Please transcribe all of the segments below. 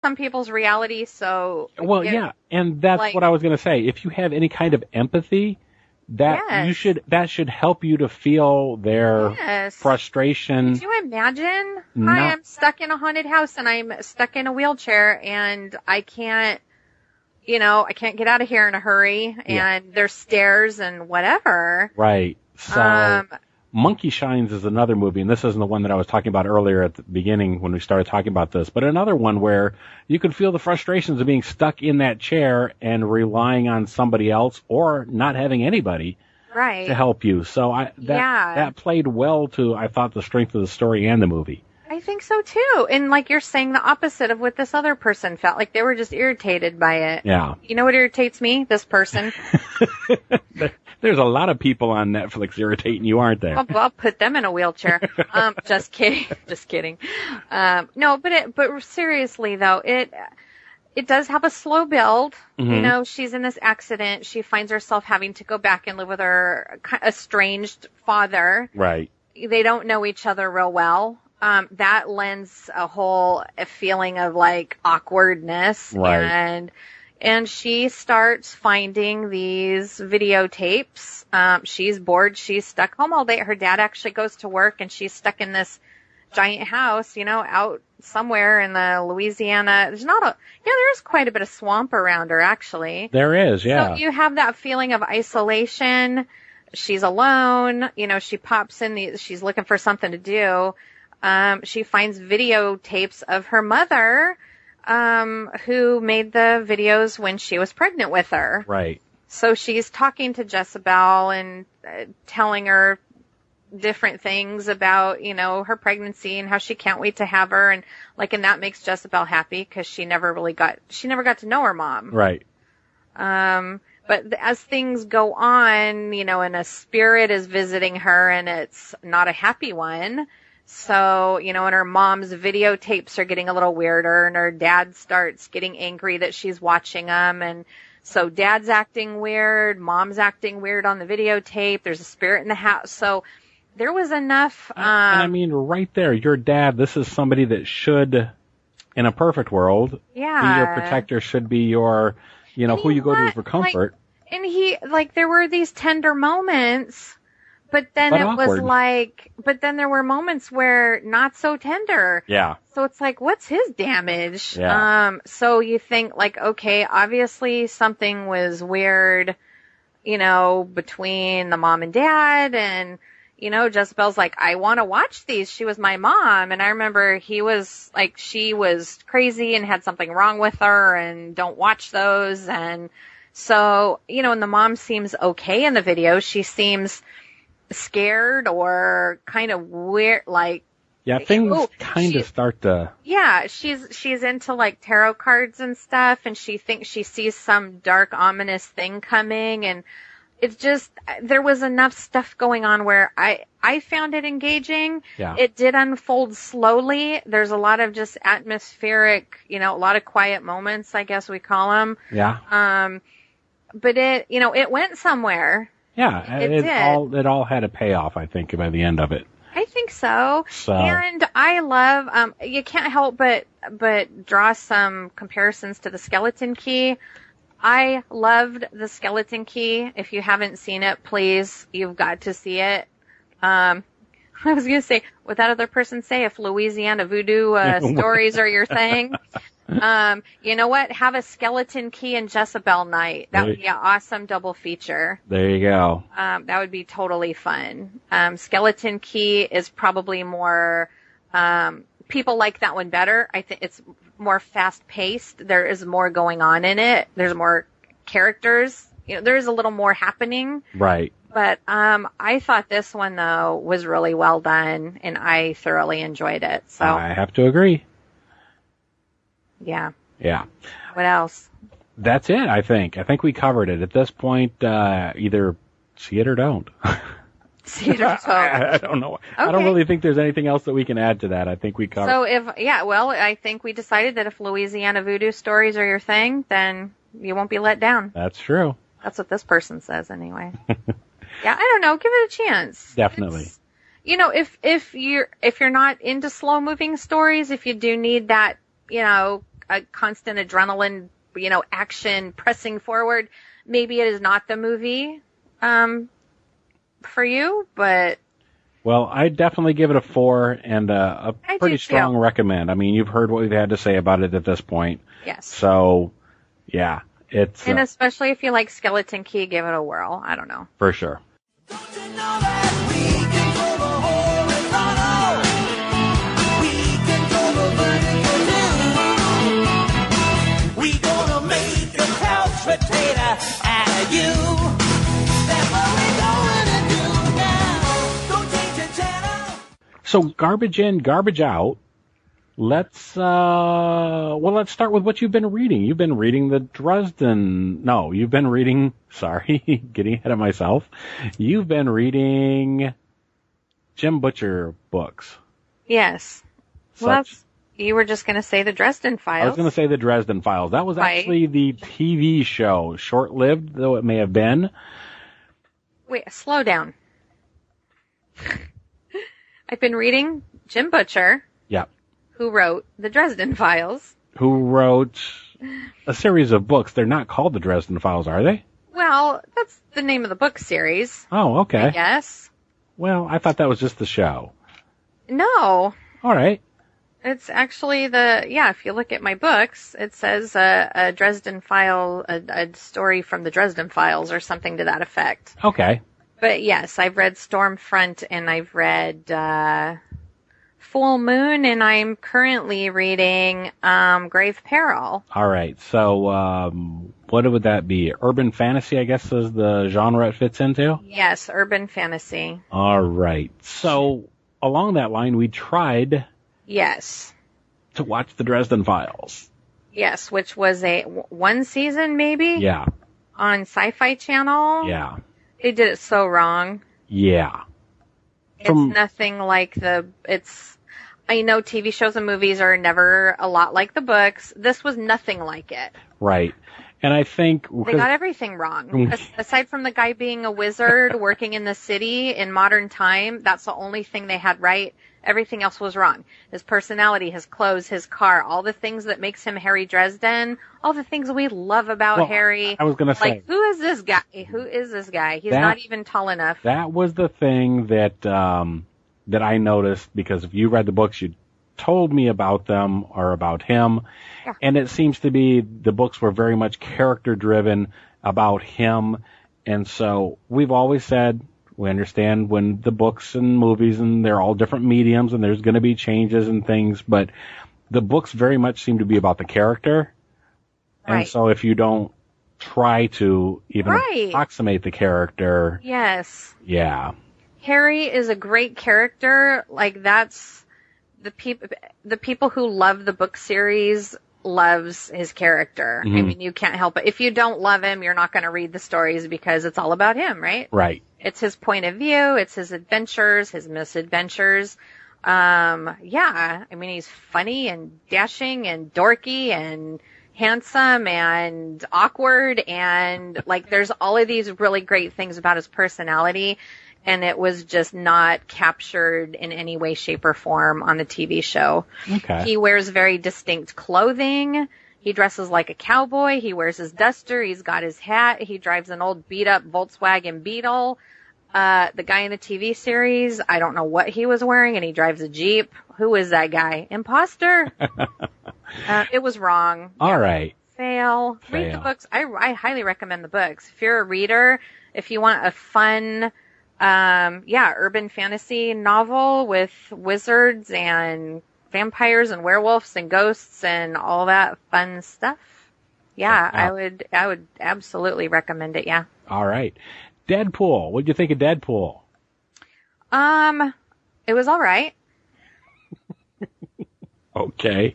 some people's reality, so... Well, yeah, and that's what I was going to say. If you have any kind of empathy, that should help you to feel their frustration. Could you imagine? Hi, I'm stuck in a haunted house and I'm stuck in a wheelchair and I can't get out of here in a hurry and there's stairs and whatever. Right. So, Monkey Shines is another movie, and this isn't the one that I was talking about earlier at the beginning when we started talking about this, but another one where you can feel the frustrations of being stuck in that chair and relying on somebody else or not having anybody to help you. So that played well to, I thought, the strength of the story and the movie. I think so too. And like you're saying, the opposite of what this other person felt. Like they were just irritated by it. Yeah. You know what irritates me? This person. There's a lot of people on Netflix irritating you, aren't there? I'll put them in a wheelchair. Just kidding. Just kidding. No, but seriously though, it does have a slow build. Mm-hmm. You know, she's in this accident. She finds herself having to go back and live with her estranged father. Right. They don't know each other real well. That lends a whole feeling of like awkwardness. Right. And she starts finding these videotapes. She's bored. She's stuck home all day. Her dad actually goes to work and she's stuck in this giant house, out somewhere in the Louisiana. There's quite a bit of swamp around her actually. There is, yeah. So you have that feeling of isolation. She's alone. She pops in she's looking for something to do. She finds videotapes of her mother, who made the videos when she was pregnant with her. Right. So she's talking to Jessabelle and telling her different things about, her pregnancy and how she can't wait to have her. And that makes Jessabelle happy because she never got to know her mom. Right. But as things go on, and a spirit is visiting her and it's not a happy one. So, and her mom's videotapes are getting a little weirder and her dad starts getting angry that she's watching them. And so dad's acting weird, mom's acting weird on the videotape. There's a spirit in the house. So there was enough. And I mean, right there, your dad, this is somebody that should, in a perfect world, be your protector, should be your, who you go to for comfort. There were these tender moments. But then but then there were moments where not so tender. Yeah. So it's like, what's his damage? Yeah. So you think okay, obviously something was weird, between the mom and dad and, Jessabelle's like, I want to watch these. She was my mom. And I remember she was crazy and had something wrong with her and don't watch those. And so, and the mom seems okay in the video. She seems scared or kind of weird, things kind of start to... Yeah, she's into tarot cards and stuff, and she thinks she sees some dark, ominous thing coming, and it's just, there was enough stuff going on where I found it engaging. Yeah. It did unfold slowly. There's a lot of just atmospheric, a lot of quiet moments, I guess we call them. Yeah. But it went somewhere. Yeah, it all had a payoff, I think, by the end of it. I think so. And I love, you can't help but draw some comparisons to the Skeleton Key. I loved the Skeleton Key. If you haven't seen it, please, you've got to see it. I was going to say, what that other person say, if Louisiana voodoo stories are your thing. You know what? Have a Skeleton Key and Jessabelle night. That would be an awesome double feature. There you go. That would be totally fun. Skeleton Key is probably more, people like that one better. I think it's more fast paced. There is more going on in it. There's more characters. There is a little more happening. Right. But, I thought this one though was really well done and I thoroughly enjoyed it. So I have to agree. Yeah. Yeah. What else? That's it, I think. I think we covered it. At this point, either see it or don't. See it or don't. I don't know. Okay. I don't really think there's anything else that we can add to that. I think we covered. So I think we decided that if Louisiana voodoo stories are your thing, then you won't be let down. That's true. That's what this person says anyway. Yeah, I don't know. Give it a chance. Definitely. If you're not into slow moving stories, if you do need that, a constant adrenaline, action pressing forward, maybe it is not the movie for you, but... Well, I definitely give it a 4 and a pretty strong recommend. I mean, you've heard what we've had to say about it at this point. Yes. So, yeah, it's... And especially if you like Skeleton Key, give it a whirl. I don't know. For sure. Don't you know that we control the horizontal? We control the vertical too. We gonna make a couch potato out of you. That's what we gonna do now. Don't change the channel. So garbage in, garbage out. Let's start with what you've been reading. You've been reading sorry, getting ahead of myself. You've been reading Jim Butcher books. Yes. Well, you were just going to say the Dresden Files. I was going to say the Dresden Files. That was actually the TV show, short-lived though it may have been. Wait, slow down. I've been reading Jim Butcher. Yeah. Who wrote the Dresden Files. Who wrote a series of books. They're not called the Dresden Files, are they? Well, that's the name of the book series. Oh, okay. Yes. Well, I thought that was just the show. No. All right. It's actually if you look at my books, it says a Dresden File, a story from the Dresden Files or something to that effect. Okay. But yes, I've read Stormfront and I've read Full Moon, and I'm currently reading Grave Peril. All right. So what would that be? Urban fantasy, I guess, is the genre it fits into? Yes, urban fantasy. All right. So along that line, we tried... Yes. To watch the Dresden Files. Yes, which was one season, maybe? Yeah. On Sci-Fi Channel? Yeah. They did it so wrong. Yeah. It's nothing like I know TV shows and movies are never a lot like the books. This was nothing like it. Right. And I think... They got everything wrong. Aside from the guy being a wizard working in the city in modern time, that's the only thing they had right. Everything else was wrong. His personality, his clothes, his car, all the things that makes him Harry Dresden, all the things we love about Harry. I was going to say... Like, who is this guy? Who is this guy? He's not even tall enough. That was the thing that I noticed, because if you read the books, you told me about them or about him. Yeah. And it seems to be the books were very much character-driven about him. And so we've always said... We understand when the books and movies, and they're all different mediums, and there's going to be changes and things, but the books very much seem to be about the character. Right. And so if you don't try to even approximate the character... Yes. Yeah. Harry is a great character. Like, that's... The people who love the book series loves his character. Mm-hmm. I mean, you can't help it. If you don't love him, you're not going to read the stories because it's all about him, right? Right. It's his point of view. It's his adventures, his misadventures. I mean, he's funny and dashing and dorky and handsome and awkward. And like, there's all of these really great things about his personality. And it was just not captured in any way, shape, or form on the TV show. Okay. He wears very distinct clothing. He dresses like a cowboy. He wears his duster. He's got his hat. He drives an old beat-up Volkswagen Beetle. The guy in the TV series, I don't know what he was wearing, and he drives a Jeep. Who is that guy? Imposter? It was wrong. All right. Fail. Read the books. I highly recommend the books. If you're a reader, if you want a fun... urban fantasy novel with wizards and vampires and werewolves and ghosts and all that fun stuff. Yeah, I would absolutely recommend it. Yeah. All right. Deadpool. What'd you think of Deadpool? It was all right. Okay.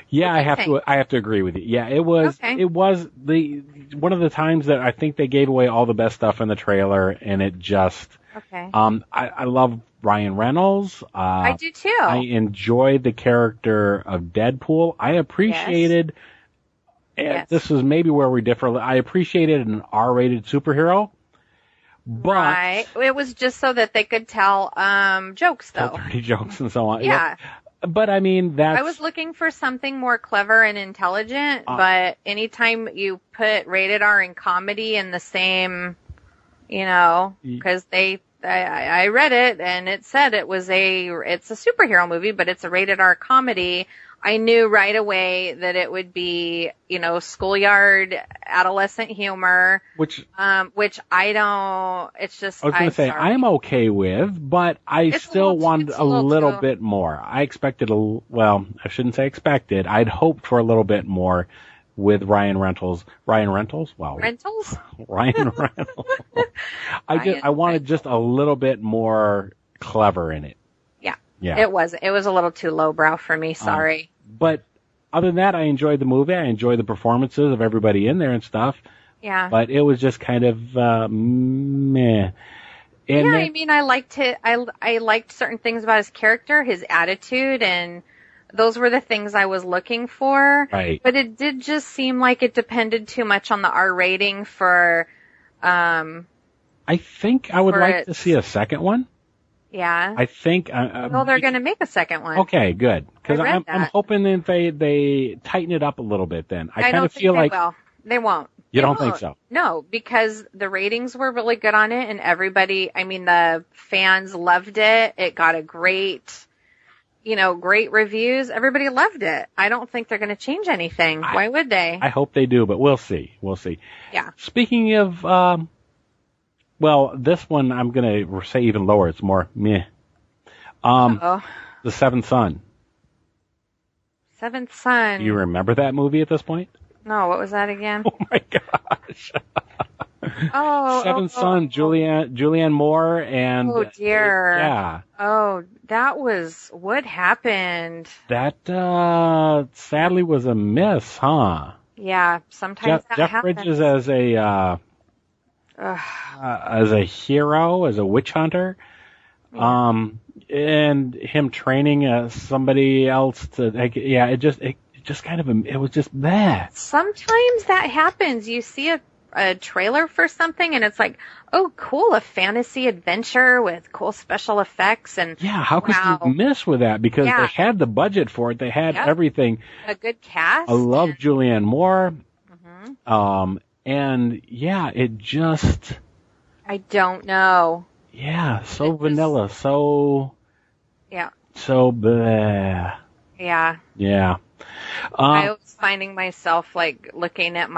Yeah, I have to agree with you. Yeah, it was one of the times that I think they gave away all the best stuff in the trailer, and it just I love Ryan Reynolds. I do too. I enjoyed the character of Deadpool. I appreciated this is maybe where we differ. I appreciated an R-rated superhero. But it was just so that they could tell jokes, though. Tell dirty jokes and so on. Yeah. But I mean, I was looking for something more clever and intelligent, but anytime you put rated R and comedy in the same, because I read it and it said it's a superhero movie, but it's a rated R comedy. I knew right away that it would be, schoolyard adolescent humor, which I don't, it's just, I was going to say, sorry. I'm okay with, but I still wanted a little bit more. I expected I shouldn't say expected. I'd hoped for a little bit more with Ryan Reynolds. Ryan Reynolds? Wow. Rentals? Ryan Reynolds. I wanted just a little bit more clever in it. Yeah. It was a little too lowbrow for me. Sorry. But other than that, I enjoyed the movie. I enjoyed the performances of everybody in there and stuff. Yeah. But it was just kind of meh. And I liked it. I liked certain things about his character, his attitude, and those were the things I was looking for. Right. But it did just seem like it depended too much on the R rating for. I think I would like to see a second one. Yeah. I think. Well, they're going to make a second one. Okay, good. Because I'm hoping that they tighten it up a little bit. Then I kind of feel like they won't. You don't think so? No, because the ratings were really good on it, and the fans loved it. It got a great reviews. Everybody loved it. I don't think they're going to change anything. Why would they? I hope they do, but we'll see. Yeah. Speaking of. Well, this one I'm going to say even lower. It's more meh. The Seventh Son. Seventh Son. Do you remember that movie at this point? No, what was that again? Oh my gosh. Seventh Son, Julianne Moore and. Oh dear. Yeah. Oh, that was what happened. That sadly was a miss, huh? Yeah, sometimes that Jeff happens. Bridges as a hero, as a witch hunter, and him training somebody else it was just bad. Sometimes that happens. You see a trailer for something and it's like, oh, cool, a fantasy adventure with cool special effects and how could you miss with that? Because they had the budget for it, they had everything. A good cast. I love Julianne Moore. Mm-hmm. And it just. I don't know. Yeah, so vanilla, so. Yeah. So bleh. Yeah. Yeah. I was finding myself looking at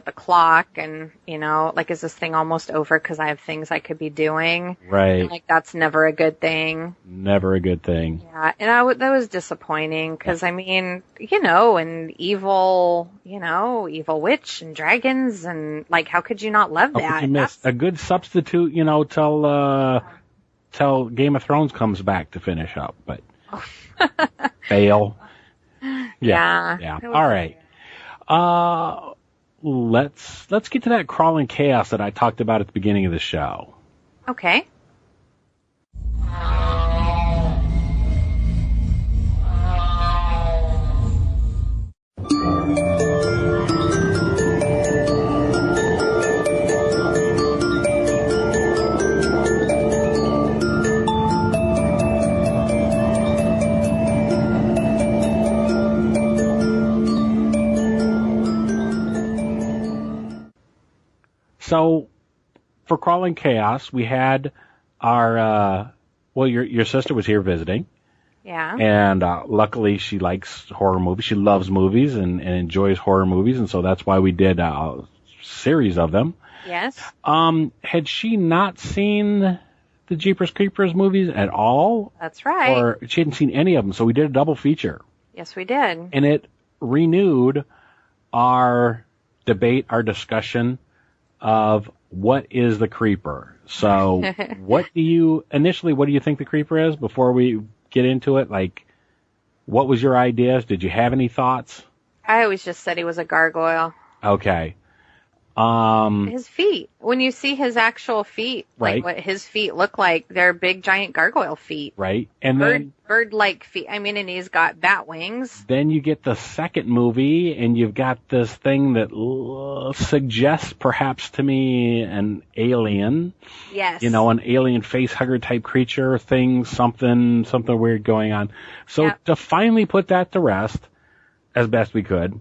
the clock and, is this thing almost over because I have things I could be doing? Right. And, that's never a good thing. Never a good thing. Yeah. And that was disappointing because, and evil witch and dragons and, how could you not love that? How could you miss a good substitute, till Game of Thrones comes back to finish up, but fail. Yeah. All right. Let's get to that crawling chaos that I talked about at the beginning of the show. Okay. So, for Crawling Chaos, we had our, your sister was here visiting. Yeah. And luckily she likes horror movies. She loves movies and enjoys horror movies, and so that's why we did a series of them. Yes. Had she not seen the Jeepers Creepers movies at all? That's right. Or she hadn't seen any of them, so we did a double feature. Yes, we did. And it renewed our debate, our discussion of what is the creeper. So what do you think the creeper is before we get into it? What was your ideas? Did you have any thoughts? I always just said he was a gargoyle. Okay. His feet. When you see his actual feet, right. like what his feet look like, they're big, giant gargoyle feet. Right. And then bird-like feet. I mean, and he's got bat wings. Then you get the second movie, and you've got this thing that suggests perhaps to me an alien. Yes. You know, an alien face hugger type creature thing, something weird going on. So to finally put that to rest, as best we could,